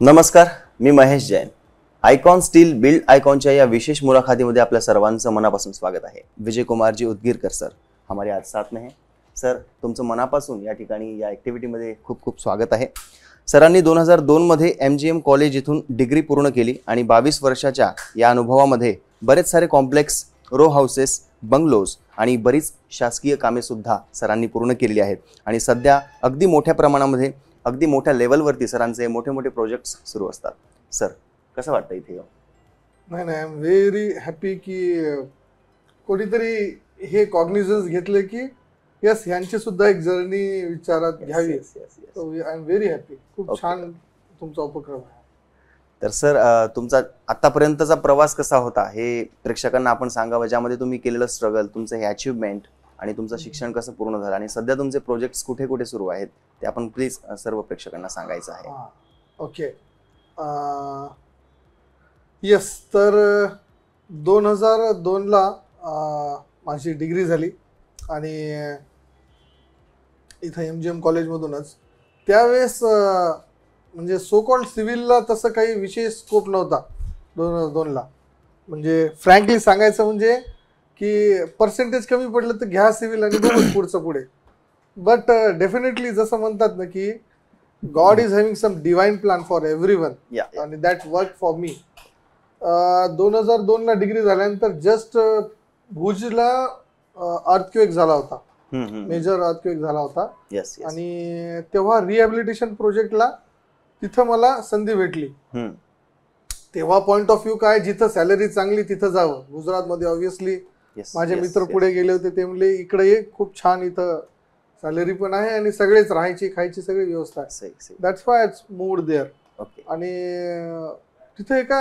नमस्कार, मी Mahesh Jain. Icon steel build आयकॉनच्या या विशेष मुलाखतीमध्ये आपल्या सर्वांचं मनापासून स्वागत आहे. विजय कुमारजी उदगीरकर सर हमारे आज साथ में हैं. सर, तुमचं मनापासून या ठिकाणी या ॲक्टिव्हिटीमध्ये खूप खूप स्वागत आहे. सरांनी 2002 मध्ये MGM कॉलेज इथून डिग्री पूर्ण केली आणि 22 वर्षाच्या या अनुभवामध्ये बरेच सारे कॉम्प्लेक्स, रो हाऊसेस, बंगलोज आणि बरीच शासकीय कामे सुद्धा सरांनी पूर्ण केलेली आहेत आणि सध्या अगदी मोठ्या प्रमाणामध्ये, अगदी मोठ्या लेवलवरती सरांचे मोठे मोठे प्रोजेक्ट्स सुरू असतात. सर, कसं वाटतं इथे? नाही आय एम व्हेरी हॅपी की कोणीतरी हे कॉग्निझन्स घेतले की यस ह्यांची सुद्धा एक जर्नी विचारात घ्यावी. I am very happy. खूप छान तुमचा उपक्रम आहे. तर सर, तुमचा आतापर्यंतचा प्रवास कसा होता हे प्रेक्षकांना आपण सांगावं, ज्यामध्ये तुम्ही केलेलं स्ट्रगल, तुमचं हे अचीवमेंट आणि तुमचं शिक्षण कसं पूर्ण झालं आणि सध्या तुमचे प्रोजेक्ट्स कुठे कुठे सुरू आहेत ते आपण प्लीज सर्व प्रेक्षकांना सांगायचं आहे. ओके. येस, तर 2002ला माझी डिग्री झाली आणि इथं MGM कॉलेजमधूनच. त्यावेळेस म्हणजे सो कॉल्ड सिव्हिलला तसं काही विशेष स्कोप नव्हता 2002ला. म्हणजे फ्रँकली सांगायचं म्हणजे की पर्सेंटेज कमी पडलं तर घ्या सिव्हिल आणि बघू पुढचं पुढे. बट डेफिनेटली जसं म्हणतात ना की god is having some divine plan for everyone आणि दॅट वर्क फॉर मी. 2002ला डिग्री झाल्यानंतर जस्ट भुजला अर्थक्वेक झाला होता, मेजर अर्थक्वेक झाला होता आणि तेव्हा रिहॅबिलिटेशन प्रोजेक्टला तिथं मला संधी भेटली. तेव्हा पॉइंट ऑफ व्ह्यू काय, जिथं सॅलरी चांगली तिथं जावं. गुजरातमध्ये ऑब्व्हियसली माझे मित्र पुढे गेले होते, ते म्हणले इकडे ये, खूप छान इथं सॅलरी पण आहे आणि सगळेच राहायची खायची सगळी व्यवस्था आहे. That's why I moved there. आणि तिथे एका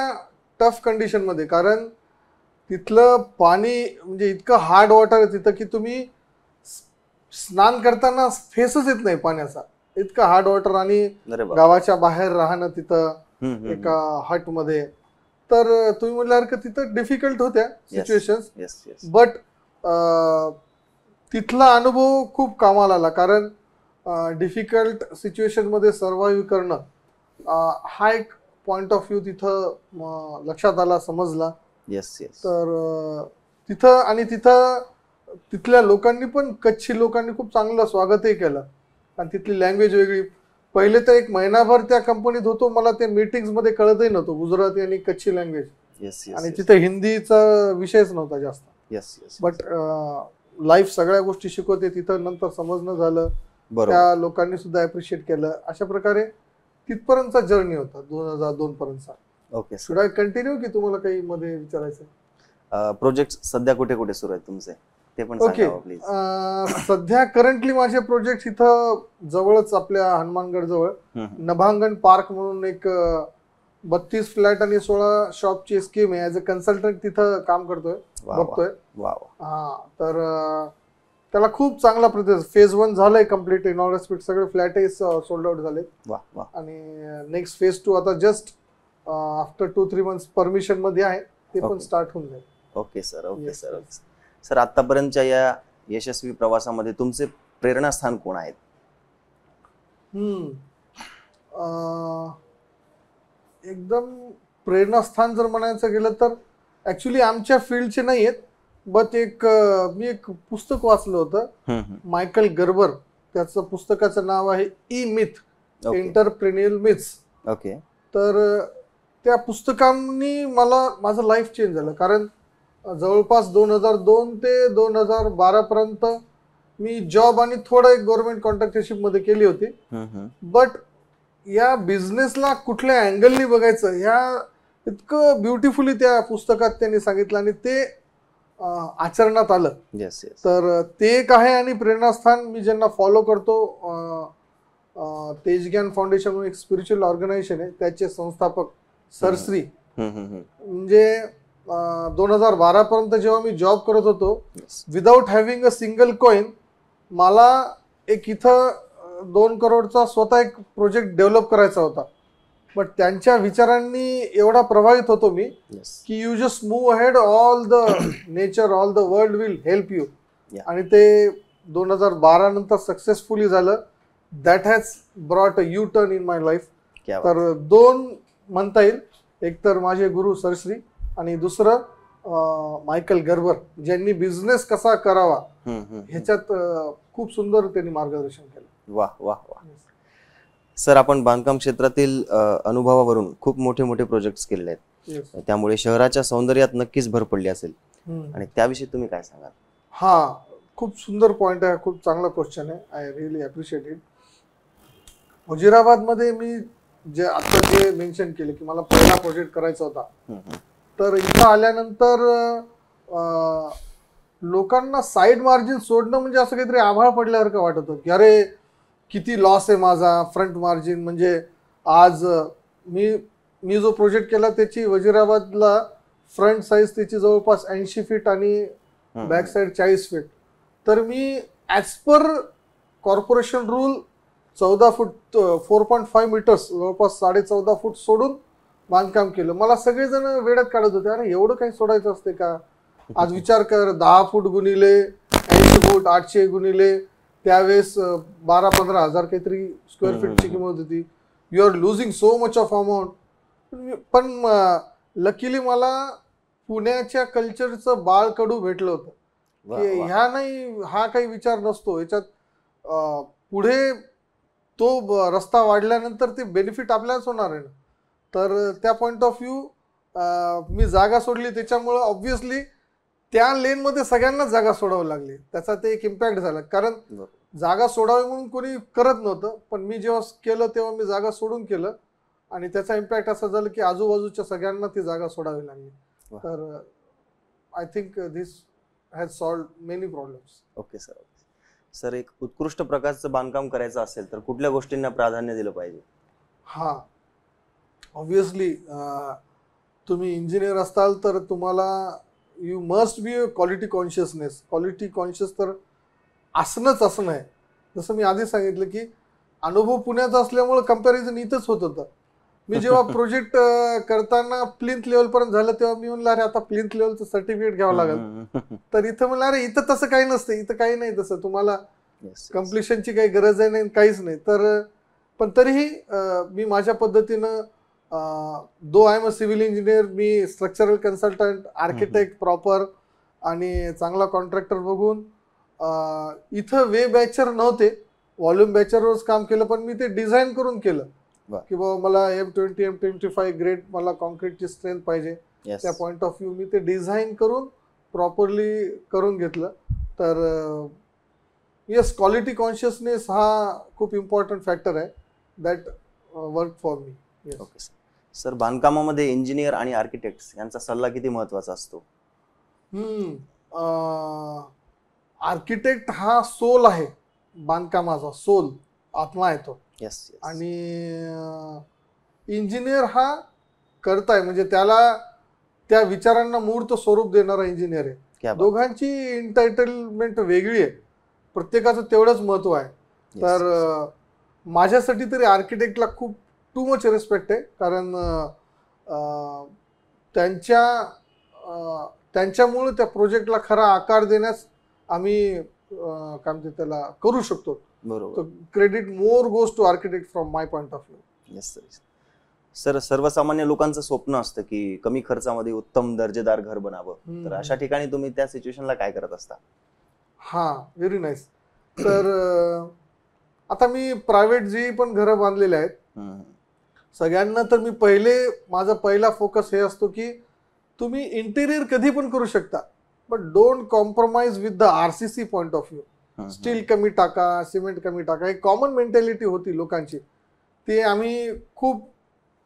टफ कंडिशन मध्ये, कारण तिथलं पाणी म्हणजे इतकं हार्ड वॉटर आहे तिथं की तुम्ही स्नान करताना फेसच येत नाही पाण्याचा, इतकं हार्ड वॉटर. आणि गावाच्या बाहेर राहणं तिथं एका हट मध्ये, तर तुम्ही म्हटल्यासारखं तिथं डिफिकल्ट होत्या सिच्युएशन्स. बट तिथला अनुभव खूप कामाला आला, कारण डिफिकल्ट सिच्युएशन मध्ये सर्व्हाइव्ह करणं हा एक पॉइंट ऑफ व्ह्यू तिथं लक्षात आला, समजला. तर तिथं आणि तिथल्या लोकांनी पण, कच्छी लोकांनी खूप चांगलं स्वागतही केलं. आणि तिथली लँग्वेज वेगळी. पहिले तर एक महिनाभर त्या कंपनीत होतो, मला ते मीटिंग्स मध्ये कळतही नव्हतं गुजराती आणि कच्छी लँग्वेज. आणि तिथे हिंदीचा विषयच नव्हता जास्त. बट लाईफ सगळ्या गोष्टी शिकवते तिथं. नंतर समजणं झालं, त्या लोकांनी सुद्धा अप्रिशिएट केलं. अशा प्रकारे तिथपर्यंतचा जर्नी होता 2002 पर्यंतचा. ओके. शुड आय कंटिन्यू की तुम्हाला काही मध्ये विचारायचं? प्रोजेक्ट सध्या कुठे कुठे सुरू आहेत तुमचे ते पण सांगा प्लीज. सध्या करंटली माझे प्रोजेक्ट इथं जवळच आपल्या हनुमानगड जवळ नभांगण पार्क म्हणून एक 32 फ्लॅट आणि 16 शॉपची स्कीम आहे. ऍज अ कन्सल्टंट तिथं काम करतोय, बघतोय. तर त्याला खूप चांगला प्रतिसाद. फेज 1 झालंय कम्प्लीट, इनॉग्रेट सगळे फ्लॅटही सोल्ड आउट झाले. आणि नेक्स्ट फेज 2 आता जस्ट आफ्टर 2-3 मंथ्स परमिशन मध्ये आहे, ते पण स्टार्ट होऊन जाईल. Okay sir. Okay sir. Sir, आतापर्यंतच्या या यशस्वी प्रवासामध्ये तुमचे प्रेरणास्थान कोण आहेत? एकदम प्रेरणास्थान जर म्हणायचं गेलं तर ऍक्च्युली आमच्या फील्डचे नाही आहेत. बट मी एक पुस्तक वाचलं होतं, मायकल गर्बर. त्याचं पुस्तकाचं नाव आहे ई मिथ, एंटरप्रेन्युअल मिथ्स. ओके. तर त्या पुस्तकांनी माझं लाईफ चेंज झालं. कारण जवळपास 2002 ते 2012 पर्यंत मी जॉब आणि थोडं एक गव्हर्नमेंट कॉन्ट्रॅक्टरशिप मध्ये केली होती. बट या बिझनेसला कुठल्या अँगलनी बघायचं ह्या इतकं ब्युटिफुली त्या पुस्तकात त्यांनी सांगितलं आणि ते आचरणात आलं. तर ते एक आहे. आणि प्रेरणास्थान मी ज्यांना फॉलो करतो, तेजज्ञान फाउंडेशन म्हणून एक स्पिरिच्युअल ऑर्गनायझेशन आहे, त्याचे संस्थापक सरश्री. म्हणजे 2012 पर्यंत जेव्हा मी जॉब करत होतो, without having a single coin, मला एक इथं 2 करोडचा स्वतः एक प्रोजेक्ट डेव्हलप करायचा होता. बट त्यांच्या विचारांनी एवढा प्रभावित होतो मी की you just move ahead, all the nature, all the world will help you. आणि ते 2012 नंतर सक्सेसफुली झालं. That has brought a U turn in my life. तर दोन म्हणता येईल, एक तर माझे गुरु सरश्री आणि दुसरं मायकल गर्बर, ज्यांनी बिझनेस कसा करावा ह्याच्यात खूप सुंदर त्यांनी मार्गदर्शन केलं. वाह वाह वाह. सर, आपण बांधकाम क्षेत्रातील अनुभवावरून खूप मोठे मोठे प्रोजेक्ट्स केलेले आहेत, त्यामुळे शहराच्या सौंदर्यात नक्कीच भर पडली असेल, आणि त्याविषयी तुम्ही काय सांगाल? हा, खूप सुंदर पॉइंट आहे, खूप चांगला क्वेश्चन आहे. I really appreciate it. Wazirabad मध्ये मी आता जे मेन्शन केले की मला पहिला प्रोजेक्ट करायचा होता, तर इथं आल्यानंतर लोकांना साईड मार्जिन सोडणं म्हणजे असं काहीतरी आभाळ पडल्यासारखं वाटत होतं की अरे किती लॉस आहे माझा. फ्रंट मार्जिन म्हणजे आज मी जो प्रोजेक्ट केला त्याची वजीराबादला फ्रंट साईज त्याची जवळपास 80 फीट आणि बॅक साईड 40 फीट. तर मी ॲज पर कॉर्पोरेशन रूल 14 फूट 4.5 मीटर्स जवळपास 14.5 फूट सोडून बांधकाम केलं. मला सगळेजण वेड्यात काढत होते, अरे एवढं काही सोडायचं असते का. आज विचार कर, 10 फूट गुणिले 80 फूट 800 गुणिले त्यावेळेस 12-15 हजार काहीतरी स्क्वेअर फीटची किंमत होती. You are losing so much of amount. पण लकीली मला पुण्याच्या कल्चरचं बाळकडू भेटलं होतं की ह्या नाही, हा काही विचार नसतो याच्यात. पुढे तो रस्ता वाढल्यानंतर ते बेनिफिट आपल्यालाच होणार आहे ना. तर त्या पॉइंट ऑफ व्ह्यू मी जागा सोडली. त्याच्यामुळं ऑब्व्हियसली त्या लेनमध्ये सगळ्यांनाच जागा सोडावी लागली. त्याचा ते एक इम्पॅक्ट झाला, कारण जागा सोडावी म्हणून कोणी करत नव्हतं, पण मी जेव्हा केलं तेव्हा मी जागा सोडून केलं आणि त्याचा इम्पॅक्ट असा झाला की आजूबाजूच्या सगळ्यांना ती जागा सोडावी लागली. तर I think this has solved many problems. Okay sir. Sir, एक उत्कृष्ट प्रकारचं बांधकाम करायचं असेल तर कुठल्या गोष्टींना प्राधान्य दिलं पाहिजे? हा, ऑब्व्हियसली तुम्ही इंजिनियर असाल तर तुम्हाला you must be a quality consciousness. Quality conscious तर असणंच असणं आहे. जसं मी आधी सांगितलं की अनुभव पुण्याचा असल्यामुळे कंपॅरिझन इथंच होत होतं. मी जेव्हा प्रोजेक्ट करताना प्लिंथ लेवलपर्यंत झालं तेव्हा मी म्हणलं अरे आता प्लिंथ लेवलचं सर्टिफिकेट घ्यावं लागेल. तर इथं म्हणलं अरे इथं तसं काही नसतं, इथं काही नाही तसं, तुम्हाला कम्प्लिशनची काही गरज आहे नाही, काहीच नाही. तर पण तरीही मी माझ्या पद्धतीनं though I am a civil engineer, मी स्ट्रक्चरल कन्सल्टंट, आर्किटेक्ट प्रॉपर आणि चांगला कॉन्ट्रॅक्टर बघून इथं वे बॅचर नव्हते, व्हॉल्यूम बॅचरवरच काम केलं. पण मी ते डिझाईन करून केलं की बाबा मला M20 M25 ग्रेड मला कॉन्क्रीटची स्ट्रेंथ पाहिजे. त्या पॉइंट ऑफ व्ह्यू मी ते डिझाईन करून प्रॉपरली करून घेतलं. तर येस, क्वालिटी कॉन्शियसनेस हा खूप इम्पॉर्टंट फॅक्टर आहे that work for me. Okay sir, बांधकामामध्ये इंजिनियर आणि आर्किटेक्ट यांचा सल्ला किती महत्वाचा असतो? आर्किटेक्ट हा सोल आहे, बांधकामाचा सोल, आत्मा आहे तो. आणि इंजिनियर हा करताय म्हणजे त्याला त्या विचारांना मूर्त स्वरूप देणारा इंजिनियर आहे. दोघांची एंटायटलमेंट वेगळी आहे, प्रत्येकाचं तेवढंच महत्व आहे. तर माझ्यासाठी तरी आर्किटेक्टला खूप टू मच रिस्पेक्ट आहे, कारण त्यांच्यामुळे त्या प्रोजेक्टला खरा आकार देण्यास आम्ही काय म्हणते त्याला करू शकतो. बरोबर. Credit more goes to architect from my point of view. Yes sir. सर्वसामान्य लोकांचं स्वप्न असतं की कमी खर्चामध्ये उत्तम दर्जेदार घर बनावं, तर अशा ठिकाणी तुम्ही त्या सिच्युएशनला काय करत असता? हा, व्हेरी नाईस. तर आता मी प्रायव्हेट जी पण घरं बांधलेली आहेत सगळ्यांना, तर मी माझा पहिला फोकस हे असतो की तुम्ही इंटेरियर कधी पण करू शकता, but don't compromise with the RCC point of view. Steel कमी टाका, सिमेंट कमी टाका, एक कॉमन मेंटॅलिटी होती लोकांची. ते आम्ही खूप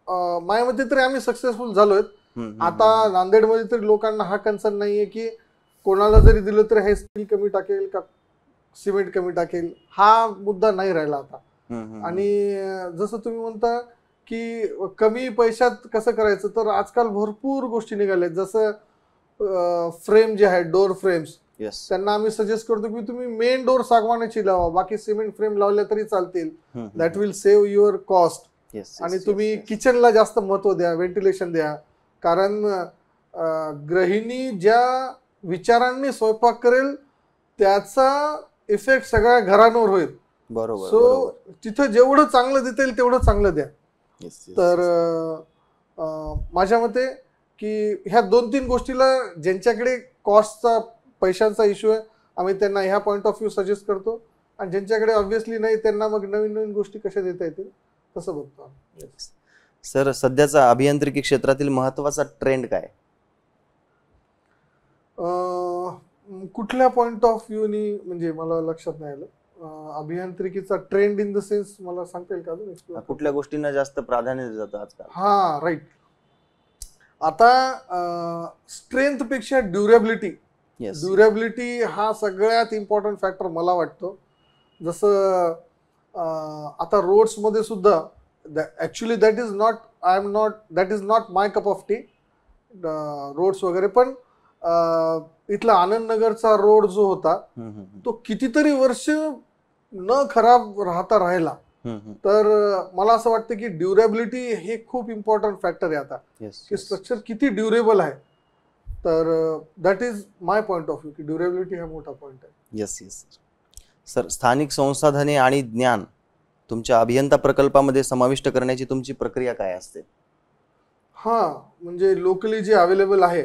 माझ्या मते तरी आम्ही सक्सेसफुल झालोय. आता नांदेडमध्ये तरी लोकांना हा कन्सर्न नाहीये की कोणाला जरी दिलं तर हे स्टील कमी टाकेल का सिमेंट कमी टाकेल, हा मुद्दा नाही राहिला आता. आणि जसं तुम्ही म्हणता की कमी पैशात कसं करायचं, तर आजकाल भरपूर गोष्टी निघाल्यात. जसं फ्रेम जे आहेत, डोअर फ्रेम्स, त्यांना आम्ही सजेस्ट करतो की तुम्ही मेन डोअर सागवानाची लावा, बाकी सिमेंट फ्रेम लावल्या तरी चालतील. That will save your cost. आणि तुम्ही किचनला जास्त महत्व द्या, व्हेंटिलेशन द्या, कारण गृहिणी ज्या विचारांनी स्वयंपाक करेल त्याचा इफेक्ट सगळ्या घरांवर होईल. बरोबर. सो तिथं जेवढं चांगलं देता येईल तेवढं चांगलं द्या. तर माझ्या मते की ह्या 2-3 गोष्टीला ज्यांच्याकडे कॉस्टचा पैशांचा इश्यू आहे आम्ही त्यांना ह्या पॉईंट ऑफ व्ह्यू सजेस्ट करतो, आणि ज्यांच्याकडे ऑब्व्हियसली नाही त्यांना मग नवीन नवीन गोष्टी कशा देता येतील तसं बघतो. सर, सध्याचा अभियांत्रिकी क्षेत्रातील महत्वाचा ट्रेंड काय? कुठल्या पॉइंट ऑफ व्ह्यूनी म्हणजे मला लक्षात नाही आलं. अभियांत्रिकीचा ट्रेंड इन द सेन्स मला सांगता येईल का अजून? कुठल्या गोष्टींना जास्त प्राधान्य दिलं जातं आजकाल? हा, राईट. आता स्ट्रेंथ पेक्षा ड्युरेबिलिटी हा सगळ्यात इम्पॉर्टंट फॅक्टर मला वाटतो. जसं आता रोड्समध्ये सुद्धा actually that is not my cup of tea roads वगैरे, पण इथला आनंदनगरचा रोड जो होता तो कितीतरी वर्ष न खराब राहता राहिला. तर मला असं वाटतं की ड्युरेबिलिटी हे खूप इम्पॉर्टंट फॅक्टर आहे आता, की स्ट्रक्चर किती ड्युरेबल आहे. तर that is my point of view की ड्युरेबिलिटी हा मोठा पॉइंट आहे. येस. सर, स्थानिक संसाधने आणि ज्ञान तुमच्या अभियंता प्रकल्पामध्ये समाविष्ट करण्याची तुमची प्रक्रिया काय असते? हा, म्हणजे लोकली जे अवेलेबल आहे.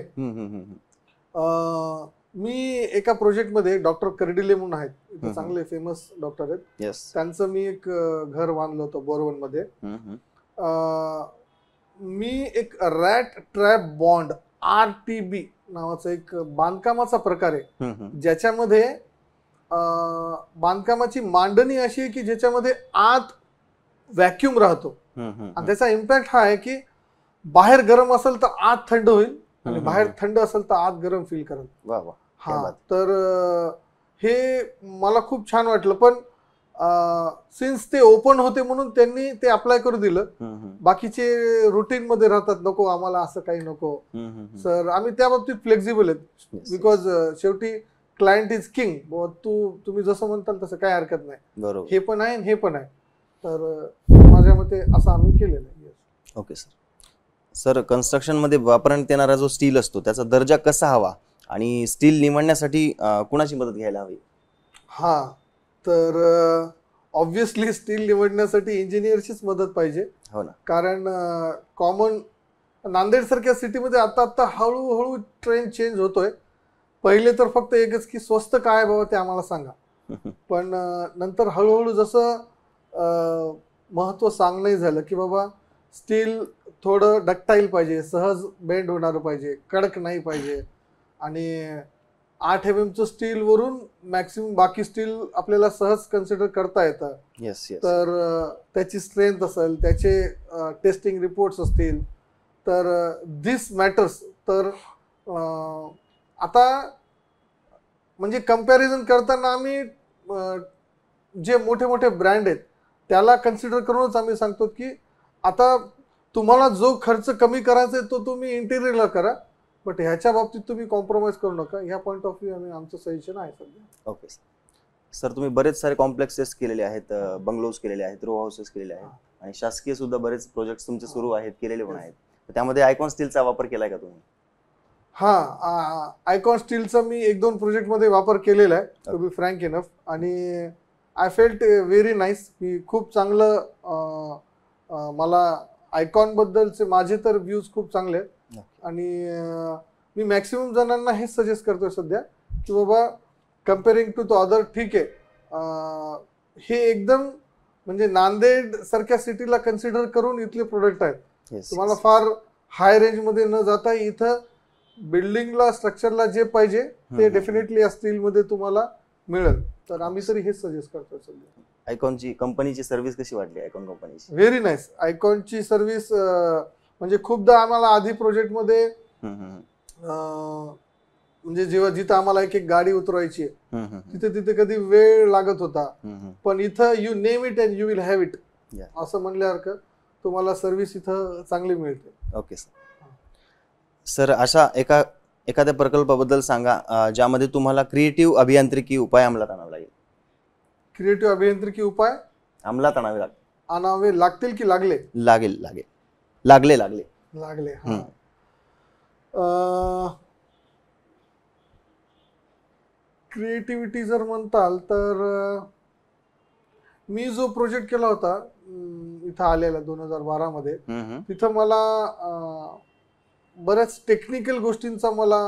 मी एका प्रोजेक्टमध्ये डॉक्टर कर्डिले म्हणून आहेत, चांगले फेमस डॉक्टर आहेत, त्यांचं मी एक घर बांधलं होतं बोरवनमध्ये. मी एक रॅट ट्रॅप बॉन्ड RTB नावाचा एक बांधकामाचा प्रकार आहे, ज्याच्यामध्ये बांधकामाची मांडणी अशी आहे की ज्याच्यामध्ये आत व्हॅक्यूम राहतो, आणि त्याचा इम्पॅक्ट हा आहे की बाहेर गरम असेल तर आत थंड होईल, आणि बाहेर थंड असेल तर आत गरम फील करेल. हा, तर हे मला खूप छान वाटलं. पण सिन्स ते ओपन होते म्हणून त्यांनी ते अप्लाय करू दिलं. बाकीचे रुटीन मध्ये राहतात, नको आम्हाला असं काही नको. सर, आम्ही त्या बाबतीत फ्लेक्झिबल आहेत, बिकॉज शेवटी क्लायंट इज किंग. तुम्ही जसं म्हणताल तसं काही हरकत नाही, हे पण आहे हे पण आहे. तर माझ्या मते असं आम्ही केलेलं आहे. ओके सर, कन्स्ट्रक्शन मध्ये वापरण्यात येणारा जो स्टील असतो त्याचा दर्जा कसा हवा आणि स्टील निवडण्यासाठी कुणाची मदत घ्यायला हवी? हा, तर ऑब्व्हियसली स्टील निवडण्यासाठी इंजिनियरचीच मदत पाहिजे. हो ना, कारण कॉमन नांदेड सारख्या सिटीमध्ये आता हळूहळू ट्रेंड चेंज होतोय. पहिले तर फक्त एकच की स्वस्त काय बाबा ते आम्हाला सांगा, पण नंतर हळूहळू जसं महत्व सांगणं झालं की बाबा स्टील थोडं डक्टाईल पाहिजे, सहज बेंड होणार पाहिजे, कडक नाही पाहिजे, आणि 8 mm स्टील वरून मॅक्सिमम बाकी स्टील आपल्याला सहज कन्सिडर करता येतं. तर त्याची स्ट्रेंथ असेल, त्याचे टेस्टिंग रिपोर्ट्स असतील, तर दिस मॅटर्स. तर आता म्हणजे कंपॅरिझन करताना आम्ही जे मोठे मोठे ब्रँड आहेत त्याला कन्सिडर करूनच आम्ही सांगतो की आता तुम्हाला जो खर्च कमी करायचा आहे तो तुम्ही इंटेरियरला करा, बट ह्याच्या बाबतीत तुम्ही कॉम्प्रोमाइज करू नका. ह्या पॉईंट ऑफ व्ह्यू आमचं सजेशन आहे सध्या. ओके सर, तुम्ही बरेच सारे कॉम्प्लेक्सेस केलेले आहेत, बंगलोज केलेले आहेत, रो हाऊसेस केलेले आहेत, आणि शासकीय सुद्धा बरेच प्रोजेक्ट तुमचे सुरू आहेत, केलेले पण आहेत. त्यामध्ये आयकॉन स्टीलचा वापर केलाय का तुम्ही? हा, आयकॉन स्टीलचा मी 1-2 प्रोजेक्टमध्ये वापर केलेला आहे, टू बी फ्रँक इनफ. आणि आय फेल्ट व्हेरी नाईस की खूप चांगलं. मला आयकॉन बद्दलचे माझे तर व्ह्यूज खूप चांगले आहेत, आणि मी मॅक्सिमम जणांना हेच सजेस्ट करतोय सध्या की बाबा कम्पेअरिंग टू द अदर, ठीक आहे, हे एकदम म्हणजे नांदेड सारख्या सिटीला कन्सिडर करून इथले प्रोडक्ट आहेत. तुम्हाला फार हाय रेंज मध्ये न जाता इथं बिल्डिंगला स्ट्रक्चरला जे पाहिजे ते डेफिनेटली या स्टीलमध्ये तुम्हाला मिळेल. तर आम्ही तरी हेच सजेस्ट करतोय सध्या. आयकॉनची कंपनीची सर्व्हिस कशी वाटली? आयकॉन कंपनीची व्हेरी नाईस. आयकॉनची सर्व्हिस म्हणजे खूपदा आम्हाला आधी प्रोजेक्टमध्ये म्हणजे जेव्हा जिथं आम्हाला एक गाडी उतरवायची तिथे कधी वेळ लागत होता, पण इथं you name it and you will have it असं म्हणल्यासारखं तुम्हाला सर्व्हिस इथं चांगली मिळते. ओके सर, अशा एखाद्या प्रकल्पाबद्दल सांगा ज्यामध्ये तुम्हाला क्रिएटिव्ह अभियांत्रिकी उपाय अंमलात आणावे लागेल. क्रिएटिव्ह अभियांत्रिकी उपाय अंमलात आणावे लागतील की लागले? लागले. क्रिएटिव्हिटी जर म्हणताल तर मी जो प्रोजेक्ट केला होता इथं आलेला 2012 मध्ये, तिथं मला बऱ्याच टेक्निकल गोष्टींचा मला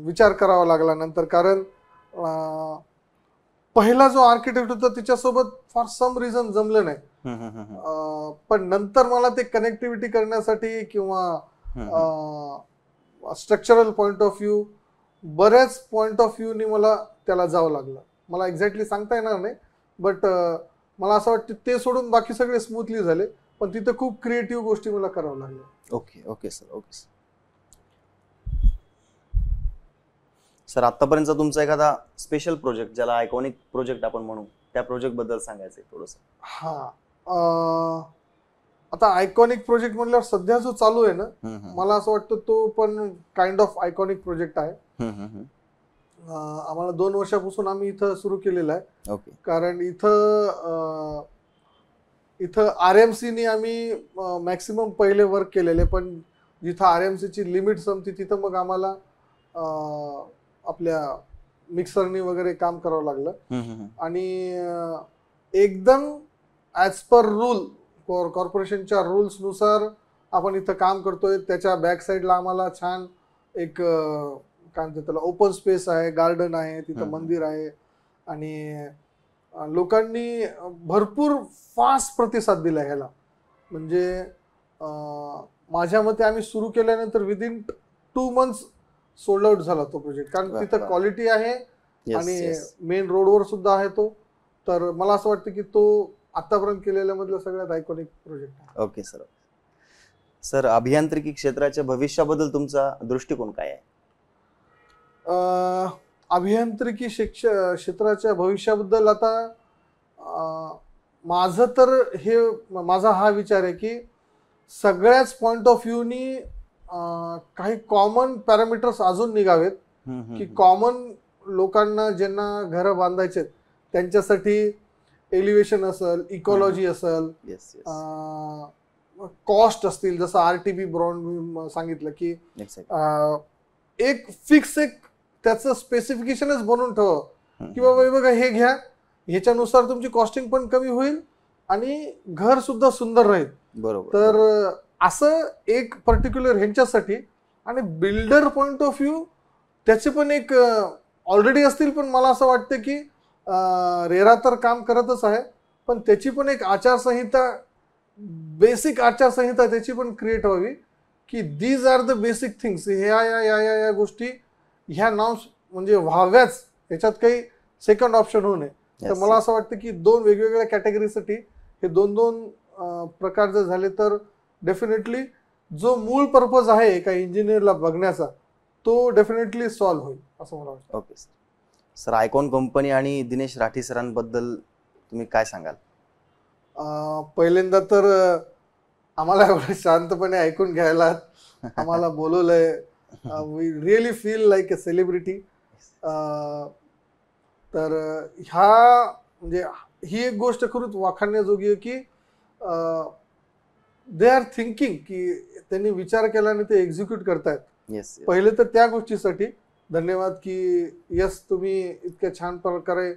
विचार करावा लागला नंतर, कारण पहिला जो आर्किटेक्ट होता त्याच्यासोबत फॉर सम रिझन जमलं नाही. पण नंतर मला ते कनेक्टिव्हिटी करण्यासाठी किंवा स्ट्रक्चरल पॉइंट ऑफ व्ह्यू, बऱ्याच पॉइंट ऑफ व्ह्यूनी मला त्याला जावं लागलं. मला एक्झॅक्टली सांगता येणार नाही, बट मला असं वाटतं ते सोडून बाकी सगळे स्मूथली झाले, पण तिथे खूप क्रिएटिव्ह गोष्टी मला करावं लागल्या. Okay sir. सर आतापर्यंतचा तुमचा एखादा स्पेशल प्रोजेक्ट, ज्याला आयकॉनिक प्रोजेक्ट आपण म्हणू, त्या प्रोजेक्ट बद्दल सांगायचं थोडंसं. आता आयकॉनिक प्रोजेक्ट म्हणल्यावर सध्या जो चालू आहे ना, मला असं वाटतं तो पण काइंड ऑफ आयकॉनिक प्रोजेक्ट आहे. आम्हाला 2 वर्षापासून आम्ही इथं सुरू केलेलं आहे. कारण इथं RMCनी आम्ही मॅक्सिमम पहिले वर्क केलेले, पण जिथं RMCची लिमिट संपती तिथं मग आम्हाला आपल्या मिक्सरनी वगैरे काम करावं लागलं. आणि एकदम ॲज पर रूल, कॉर्पोरेशनच्या रूल्स नुसार आपण इथं काम करतोय. त्याच्या बॅक साईडला आम्हाला छान एक काय म्हणतात त्याला, ओपन स्पेस आहे, गार्डन आहे, तिथं मंदिर आहे. आणि लोकांनी भरपूर फास्ट प्रतिसाद दिला ह्याला. म्हणजे माझ्या मते आम्ही सुरू केल्यानंतर विदिन 2 months सोल्ड आउट झाला तो प्रोजेक्ट, कारण तिथं क्वालिटी आहे आणि मेन रोडवर सुद्धा आहे तो. तर मला असं वाटतं की तो आतापर्यंत केलेल्या मधलं सगळ्यात आयकॉनिक प्रोजेक्ट आहे. Okay sir. सर अभियांत्रिकी क्षेत्राच्या भविष्याबद्दल तुमचा दृष्टिकोन काय आहे? अभियांत्रिकी क्षेत्राच्या भविष्याबद्दल आता माझा हा विचार आहे की सगळ्याच पॉइंट ऑफ व्ह्यूनी काही कॉमन पॅरामीटर्स अजून निघावेत, की कॉमन लोकांना ज्यांना घरं बांधायचे त्यांच्यासाठी एलिव्हेशन असेल, इकॉलॉजी असेल, कॉस्ट असतील, जसं RTP ब्रॉन्ड सांगितलं की एक फिक्स त्याचं स्पेसिफिकेशनच बनवून ठेवा की बाबा बघा हे घ्या, ह्याच्यानुसार तुमची कॉस्टिंग पण कमी होईल आणि घर सुद्धा सुंदर राहील. बरोबर. तर असं एक पर्टिक्युलर ह्यांच्यासाठी. आणि बिल्डर पॉइंट ऑफ व्ह्यू त्याचे पण एक ऑलरेडी असतील, पण मला असं वाटतं की रेरा तर काम करतच आहे, पण त्याची पण एक आचारसंहिता, बेसिक आचारसंहिता त्याची पण क्रिएट व्हावी की these are the basic things, ह्या गोष्टी ह्या नॉर्म्स म्हणजे व्हाव्याच, याच्यात काही सेकंड ऑप्शन होऊ नये. तर मला असं वाटतं की 2 वेगवेगळ्या कॅटेगरीसाठी हे 2 प्रकार जर झाले तर डेफिनेटली जो मूळ पर्पज आहे एका इंजिनियरला बघण्याचा तो डेफिनेटली सॉल्व्ह होईल असं मला वाटतं. Okay sir. आयकॉन कंपनी आणि दिनेश राठी सरांबद्दल तुम्ही काय सांगाल? पहिल्यांदा तर आम्हाला एवढं शांतपणे ऐकून घ्यायला आम्हाला बोलवलंय. We really feel like a celebrity. तर म्हणजे ही एक गोष्ट खरंच वाखाणण्याजोगी आहे की दे आर थिंकिंग, की त्यांनी विचार केला आणि ते एक्झिक्यूट करतायत. पहिले तर त्या गोष्टीसाठी धन्यवाद की यस, तुम्ही इतक्या छान प्रकारे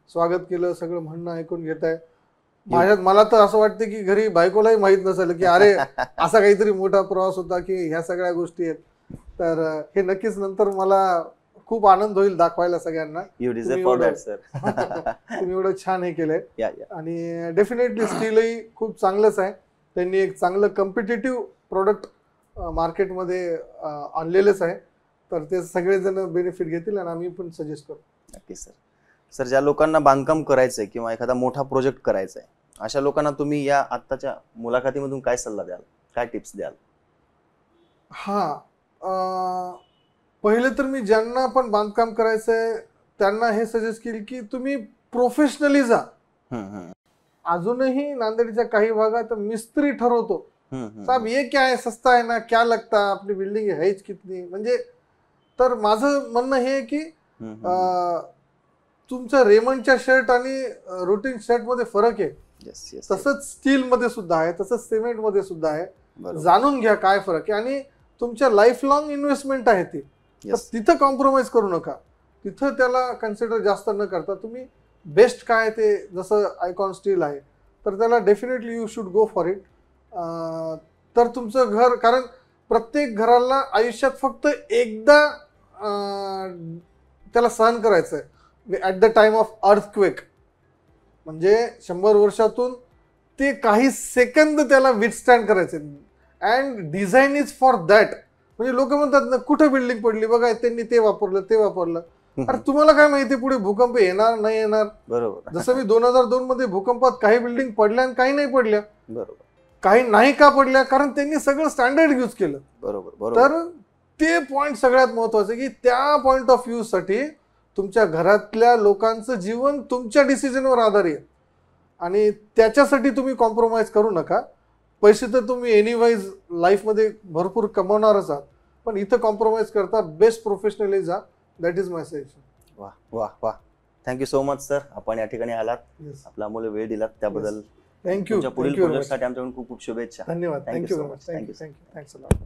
स्वागत केलं, सगळं म्हणणं ऐकून घेताय. मला तर असं वाटतं की घरी बायकोलाही माहित नसेल की अरे असा काहीतरी मोठा प्रवास होता की ह्या सगळ्या गोष्टी आहेत. तर हे नक्कीच नंतर मला खूप आनंद होईल दाखवायला सगळ्यांना. तुम्ही एवढं छान हे केलंय. आणि डेफिनेटली स्टीलही खूप चांगलंच आहे. त्यांनी एक चांगलं कॉम्पिटिटिव्ह प्रोडक्ट मार्केटमध्ये आणलेलंच आहे. तर ते सगळेजण बेनिफिट घेतील आणि आम्ही पण सजेस्ट करू. नक्की सर. सर ज्या लोकांना बांधकाम करायचंय किंवा एखादा मोठा प्रोजेक्ट करायचा आहे, अशा लोकांना तुम्ही या आत्ताच्या मुलाखतीमधून काय सल्ला द्याल, काय टिप्स द्याल? पहिले तर मी ज्यांना पण बांधकाम करायचंय त्यांना हे सजेस्ट केलं की तुम्ही प्रोफेशनली जा. अजूनही नांदेडच्या काही भागात मिस्त्री ठरवतो, साहब ये क्या है, सस्ता है ना, क्या लगता है, आपली बिल्डिंग है कितनी. म्हणजे तर माझं म्हणणं हे की तुमचं रेमंडच्या शर्ट आणि रुटीन शर्ट मध्ये फरक आहे. तसंच स्टील मध्ये सुद्धा आहे, तसंच सिमेंट मध्ये सुद्धा आहे. जाणून घ्या काय फरक आहे आणि तुमच्या लाईफ लॉंग इन्व्हेस्टमेंट आहे ती. तर तिथं कॉम्प्रोमाइज करू नका. तिथं त्याला कन्सिडर जास्त न करता तुम्ही बेस्ट काय ते, जसं आयकॉन स्टील आहे तर त्याला definitely you should go for it. तर तुमचं घर, कारण प्रत्येक घराला आयुष्यात फक्त एकदा त्याला सहन करायचं आहे at the time of earthquake. म्हणजे 100 वर्षातून ते काही सेकंद त्याला विथस्टँड करायचे. And design is for that. म्हणजे लोक म्हणतात ना, कुठं बिल्डिंग पडली बघा, त्यांनी ते वापरलं ते वापरलं. अरे तुम्हाला काय माहिती पुढे भूकंप येणार नाही येणार. बरोबर. जसं मी 2002 मध्ये भूकंपात काही बिल्डिंग पडल्या आणि काही नाही पडल्या. बरोबर. काही नाही का पडल्या, कारण त्यांनी सगळं स्टँडर्ड यूज केलं. बरोबर. तर ते पॉइंट सगळ्यात महत्वाचं, की त्या पॉइंट ऑफ व्ह्यू साठी तुमच्या घरातल्या लोकांचं जीवन तुमच्या डिसिजनवर आधारित आहे आणि त्याच्यासाठी तुम्ही कॉम्प्रोमाइज करू नका. पैसे तर तुम्ही एनिवाईज लाईफमध्ये भरपूर कमवणारच आहात, पण इथं कॉम्प्रोमाइज करता बेस्ट प्रोफेशनली जा. That is my suggestion. वाह वाह वाह. थँक्यू सो मच सर, आपण या ठिकाणी आलात, आपला अमूल्य वेळ दिलात त्याबद्दल थँक्यू. पुढील प्रोजेक्टसाठी आमच्याकडून खूप खूप शुभेच्छा. धन्यवाद. Thank you. Thank you. Thanks a lot.